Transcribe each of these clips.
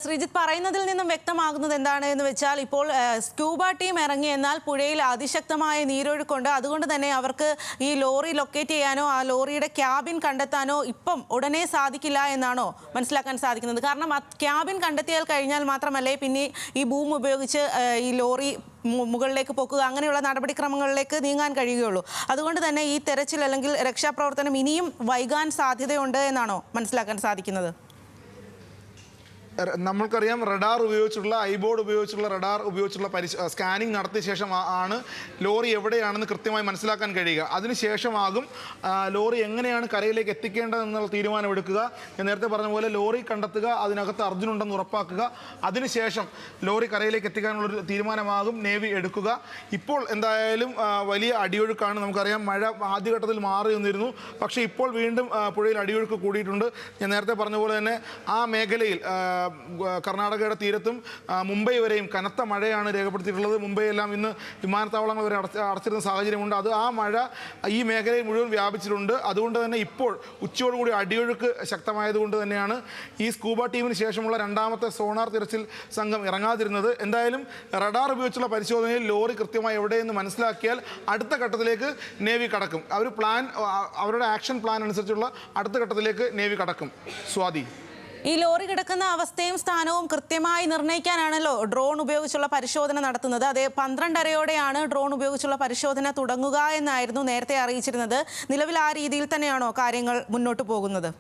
ശ്രീജിത്ത് പറയുന്നതിൽ നിന്നും വ്യക്തമാകുന്നത് എന്താണെന്ന് വെച്ചാൽ ഇപ്പോൾ സ്ക്യൂബ ടീം ഇറങ്ങി എന്നാൽ പുഴയിൽ അതിശക്തമായ നീരൊഴുക്കുണ്ട്. അതുകൊണ്ട് തന്നെ അവർക്ക് ഈ ലോറി ലൊക്കേറ്റ് ചെയ്യാനോ ആ ലോറിയുടെ ക്യാബിൻ കണ്ടെത്താനോ ഇപ്പം ഉടനെ സാധിക്കില്ല എന്നാണോ മനസ്സിലാക്കാൻ സാധിക്കുന്നത്? കാരണം ക്യാബിൻ കണ്ടെത്തിയാൽ കഴിഞ്ഞാൽ മാത്രമല്ലേ പിന്നെ ഈ ബൂം ഉപയോഗിച്ച് ഈ ലോറി മുകളിലേക്ക് പൊക്കുക അങ്ങനെയുള്ള നടപടിക്രമങ്ങളിലേക്ക് നീങ്ങാൻ കഴിയുകയുള്ളൂ. അതുകൊണ്ട് തന്നെ ഈ തെരച്ചിൽ അല്ലെങ്കിൽ രക്ഷാപ്രവർത്തനം ഇനിയും വൈകാൻ സാധ്യതയുണ്ട് എന്നാണോ മനസ്സിലാക്കാൻ സാധിക്കുന്നത്? നമ്മൾക്കറിയാം റഡാർ ഉപയോഗിച്ചുള്ള ഐബോർഡ് ഉപയോഗിച്ചുള്ള റഡാർ ഉപയോഗിച്ചുള്ള സ്കാനിങ് നടത്തിയ ശേഷം ആണ് ലോറി എവിടെയാണെന്ന് കൃത്യമായി മനസ്സിലാക്കാൻ കഴിയുക. അതിനുശേഷമാകും ലോറി എങ്ങനെയാണ് കരയിലേക്ക് എത്തിക്കേണ്ടതെന്നുള്ള തീരുമാനമെടുക്കുക. ഞാൻ നേരത്തെ പറഞ്ഞ പോലെ ലോറി കണ്ടെത്തുക, അതിനകത്ത് അർജുനുണ്ടെന്ന് ഉറപ്പാക്കുക, അതിനുശേഷം ലോറി കരയിലേക്ക് എത്തിക്കാനുള്ളൊരു തീരുമാനമാകും നേവി എടുക്കുക. ഇപ്പോൾ എന്തായാലും വലിയ അടിയൊഴുക്കാണ്. നമുക്കറിയാം മഴ ആദ്യഘട്ടത്തിൽ മാറി നിന്നിരുന്നു, പക്ഷേ ഇപ്പോൾ വീണ്ടും പുഴയിൽ അടിയൊഴുക്ക് കൂടിയിട്ടുണ്ട്. ഞാൻ നേരത്തെ പറഞ്ഞ പോലെ തന്നെ ആ മേഖലയിൽ കർണാടകയുടെ തീരത്തും മുംബൈ വരെയും കനത്ത മഴയാണ് രേഖപ്പെടുത്തിയിട്ടുള്ളത്. മുംബൈയെല്ലാം ഇന്ന് വിമാനത്താവളങ്ങൾ വരെ അടച്ചിരുന്ന സാഹചര്യമുണ്ട്. ആ മഴ ഈ മേഖലയിൽ മുഴുവൻ വ്യാപിച്ചിട്ടുണ്ട്. അതുകൊണ്ട് തന്നെ ഇപ്പോൾ ഉച്ചയോടുകൂടി അടിയൊഴുക്ക് ശക്തമായതുകൊണ്ട് തന്നെയാണ് ഈ സ്കൂബ ടീമിന് ശേഷമുള്ള രണ്ടാമത്തെ സോണാർ തിരച്ചിൽ സംഘം ഇറങ്ങാതിരുന്നത്. എന്തായാലും റഡാർ ഉപയോഗിച്ചുള്ള പരിശോധനയിൽ ലോറി കൃത്യമായി എവിടെയെന്ന് മനസ്സിലാക്കിയാൽ അടുത്ത ഘട്ടത്തിലേക്ക് നേവി കടക്കും. അവരുടെ ആക്ഷൻ പ്ലാൻ അനുസരിച്ചുള്ള അടുത്ത ഘട്ടത്തിലേക്ക് നേവി കടക്കും. സ്വാതി, ഈ ലോറി കിടക്കുന്ന അവസ്ഥയും സ്ഥാനവും കൃത്യമായി നിർണ്ണയിക്കാനാണല്ലോ ഡ്രോൺ ഉപയോഗിച്ചുള്ള പരിശോധന നടത്തുന്നത്. അതേ 12:30യോടെയാണ് ഡ്രോൺ ഉപയോഗിച്ചുള്ള പരിശോധന തുടങ്ങുക എന്നായിരുന്നു നേരത്തെ അറിയിച്ചിരുന്നത്. നിലവിൽ ആ രീതിയിൽ തന്നെയാണോ കാര്യങ്ങൾ മുന്നോട്ട് പോകുന്നത്?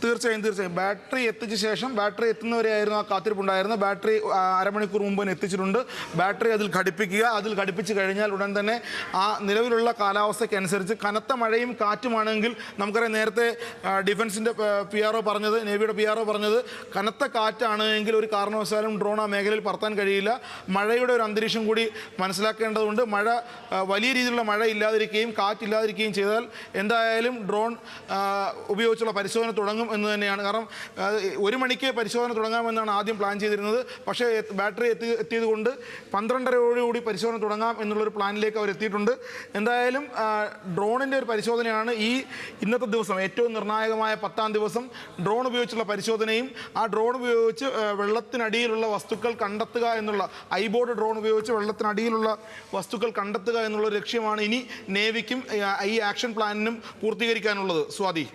തീർച്ചയായും ബാറ്ററി എത്തിച്ച ശേഷം ബാറ്ററി എത്തുന്നവരെയായിരുന്നു ആ കാത്തിരിപ്പുണ്ടായിരുന്നത്. ബാറ്ററി അരമണിക്കൂർ മുമ്പ് എത്തിച്ചിട്ടുണ്ട്. ബാറ്ററി അതിൽ ഘടിപ്പിക്കുക. അതിൽ ഘടിപ്പിച്ച് കഴിഞ്ഞാൽ ഉടൻ തന്നെ ആ നിലവിലുള്ള കാലാവസ്ഥയ്ക്ക് അനുസരിച്ച് കനത്ത മഴയും കാറ്റുമാണെങ്കിൽ നമുക്കറിയാം, നേരത്തെ ഡിഫൻസിൻ്റെ PRO പറഞ്ഞത്, നേവിയുടെ PRO പറഞ്ഞത് കനത്ത കാറ്റാണ് എങ്കിൽ ഒരു കാരണവശാലും ഡ്രോൺ ആ മേഖലയിൽ പറത്താൻ കഴിയില്ല. മഴയുടെ ഒരു അന്തരീക്ഷം കൂടി മനസ്സിലാക്കേണ്ടതുണ്ട്. വലിയ രീതിയിലുള്ള മഴ ഇല്ലാതിരിക്കുകയും കാറ്റില്ലാതിരിക്കുകയും ചെയ്താൽ എന്തായാലും ഡ്രോൺ ഉപയോഗിച്ചുള്ള പരിശോധന തുടങ്ങും എന്ന് തന്നെയാണ്. കാരണം 1 മണിക്ക് പരിശോധന തുടങ്ങാമെന്നാണ് ആദ്യം പ്ലാൻ ചെയ്തിരുന്നത്. പക്ഷേ ബാറ്ററി എത്തിയത് കൊണ്ട് 12:30യോടുകൂടി പരിശോധന തുടങ്ങാം എന്നുള്ളൊരു പ്ലാനിലേക്ക് അവർ എത്തിയിട്ടുണ്ട്. എന്തായാലും ഡ്രോണിൻ്റെ ഒരു പരിശോധനയാണ് ഇന്നത്തെ ദിവസം ഏറ്റവും നിർണായകമായ 10ാം ദിവസം. ഡ്രോൺ ഉപയോഗിച്ചുള്ള പരിശോധനയും ആ ഡ്രോൺ ഉപയോഗിച്ച് വെള്ളത്തിനടിയിലുള്ള വസ്തുക്കൾ കണ്ടെത്തുക എന്നുള്ള ഐബോർഡ് ഡ്രോൺ ഉപയോഗിച്ച് വെള്ളത്തിനടിയിലുള്ള വസ്തുക്കൾ കണ്ടെത്തുക എന്നുള്ള ലക്ഷ്യമാണ് ഇനി നേവിക്കും ഈ ആക്ഷൻ പ്ലാനിനും പൂർത്തീകരിക്കാനുള്ളത്. സ്വാതി.